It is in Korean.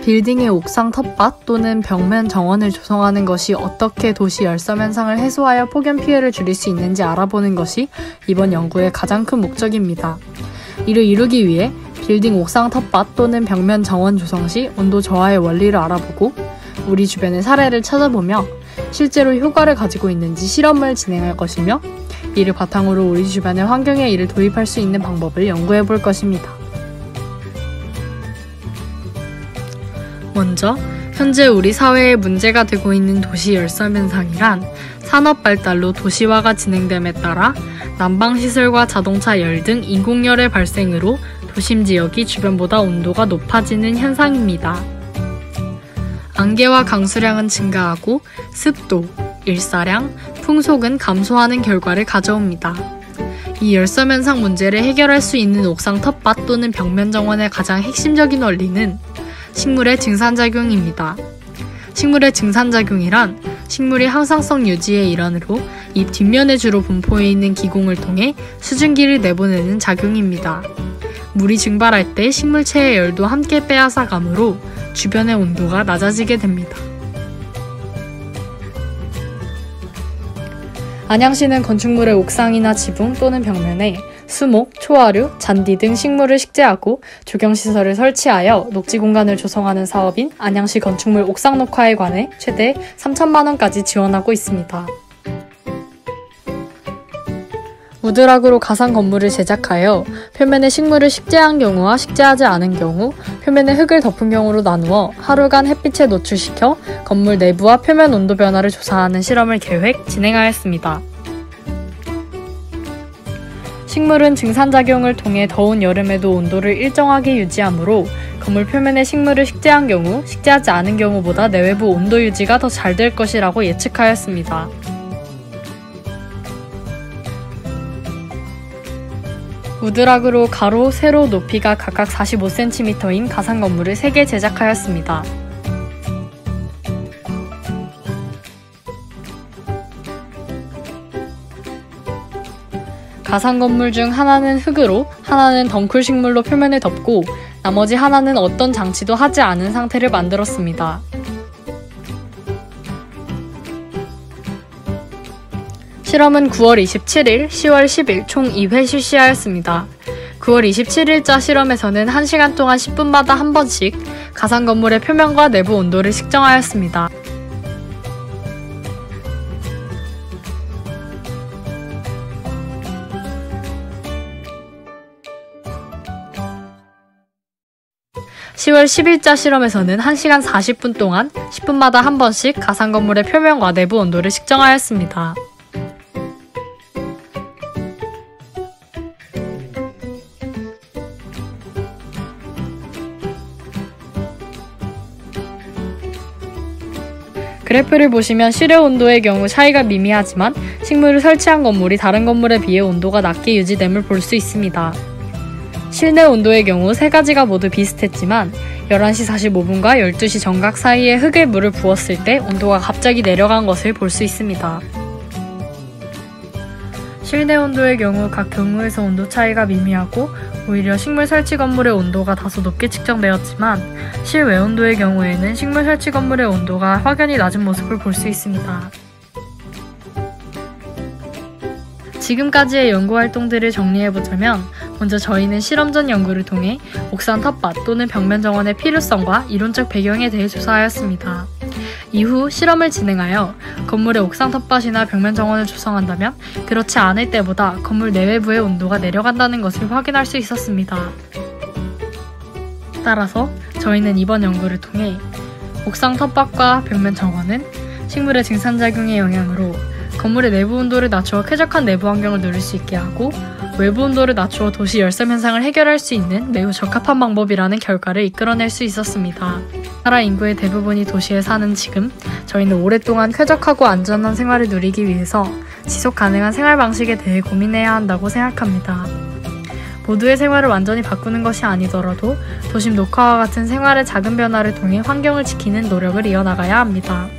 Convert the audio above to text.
빌딩의 옥상 텃밭 또는 벽면 정원을 조성하는 것이 어떻게 도시 열섬 현상을 해소하여 폭염 피해를 줄일 수 있는지 알아보는 것이 이번 연구의 가장 큰 목적입니다. 이를 이루기 위해 빌딩 옥상 텃밭 또는 벽면 정원 조성 시 온도 저하의 원리를 알아보고 우리 주변의 사례를 찾아보며 실제로 효과를 가지고 있는지 실험을 진행할 것이며 이를 바탕으로 우리 주변의 환경에 이를 도입할 수 있는 방법을 연구해 볼 것입니다. 먼저 현재 우리 사회에 문제가 되고 있는 도시 열섬 현상이란 산업 발달로 도시화가 진행됨에 따라 난방시설과 자동차 열 등 인공열의 발생으로 도심 지역이 주변보다 온도가 높아지는 현상입니다. 안개와 강수량은 증가하고 습도, 일사량, 풍속은 감소하는 결과를 가져옵니다. 이 열섬 현상 문제를 해결할 수 있는 옥상 텃밭 또는 벽면 정원의 가장 핵심적인 원리는 식물의 증산작용입니다. 식물의 증산작용이란 식물이 항상성 유지의 일환으로 잎 뒷면에 주로 분포해 있는 기공을 통해 수증기를 내보내는 작용입니다. 물이 증발할 때 식물체의 열도 함께 빼앗아 가므로 주변의 온도가 낮아지게 됩니다. 안양시는 건축물의 옥상이나 지붕 또는 벽면에 수목, 초하류, 잔디 등 식물을 식재하고 조경시설을 설치하여 녹지 공간을 조성하는 사업인 안양시 건축물 옥상 녹화에 관해 최대 3천만 원까지 지원하고 있습니다. 우드락으로 가상 건물을 제작하여 표면에 식물을 식재한 경우와 식재하지 않은 경우, 표면에 흙을 덮은 경우로 나누어 하루간 햇빛에 노출시켜 건물 내부와 표면 온도 변화를 조사하는 실험을 계획, 진행하였습니다. 식물은 증산작용을 통해 더운 여름에도 온도를 일정하게 유지하므로 건물 표면에 식물을 식재한 경우, 식재하지 않은 경우보다 내외부 온도 유지가 더 잘 될 것이라고 예측하였습니다. 우드락으로 가로, 세로 높이가 각각 45cm인 가상 건물을 3개 제작하였습니다. 가상 건물 중 하나는 흙으로, 하나는 덩쿨 식물로 표면을 덮고 나머지 하나는 어떤 장치도 하지 않은 상태를 만들었습니다. 실험은 9월 27일, 10월 10일 총 2회 실시하였습니다. 9월 27일자 실험에서는 1시간 동안 10분마다 한 번씩 가상 건물의 표면과 내부 온도를 측정하였습니다. (10월 10일자) 실험에서는 1시간 40분 동안 10분마다 한 번씩 가상 건물의 표면과 내부 온도를 측정하였습니다. 그래프를 보시면 실외 온도의 경우 차이가 미미하지만 식물을 설치한 건물이 다른 건물에 비해 온도가 낮게 유지됨을 볼 수 있습니다. 실내 온도의 경우 세 가지가 모두 비슷했지만 11시 45분과 12시 정각 사이에 흙에 물을 부었을 때 온도가 갑자기 내려간 것을 볼 수 있습니다. 실내 온도의 경우 각 경우에서 온도 차이가 미미하고 오히려 식물 설치 건물의 온도가 다소 높게 측정되었지만 실외 온도의 경우에는 식물 설치 건물의 온도가 확연히 낮은 모습을 볼 수 있습니다. 지금까지의 연구 활동들을 정리해보자면 먼저 저희는 실험 전 연구를 통해 옥상 텃밭 또는 벽면 정원의 필요성과 이론적 배경에 대해 조사하였습니다. 이후 실험을 진행하여 건물의 옥상 텃밭이나 벽면 정원을 조성한다면 그렇지 않을 때보다 건물 내외부의 온도가 내려간다는 것을 확인할 수 있었습니다. 따라서 저희는 이번 연구를 통해 옥상 텃밭과 벽면 정원은 식물의 증산작용의 영향으로 건물의 내부 온도를 낮추어 쾌적한 내부 환경을 누릴 수 있게 하고 외부 온도를 낮추어 도시 열섬 현상을 해결할 수 있는 매우 적합한 방법이라는 결과를 이끌어낼 수 있었습니다. 나라 인구의 대부분이 도시에 사는 지금 저희는 오랫동안 쾌적하고 안전한 생활을 누리기 위해서 지속 가능한 생활 방식에 대해 고민해야 한다고 생각합니다. 모두의 생활을 완전히 바꾸는 것이 아니더라도 도심 녹화와 같은 생활의 작은 변화를 통해 환경을 지키는 노력을 이어나가야 합니다.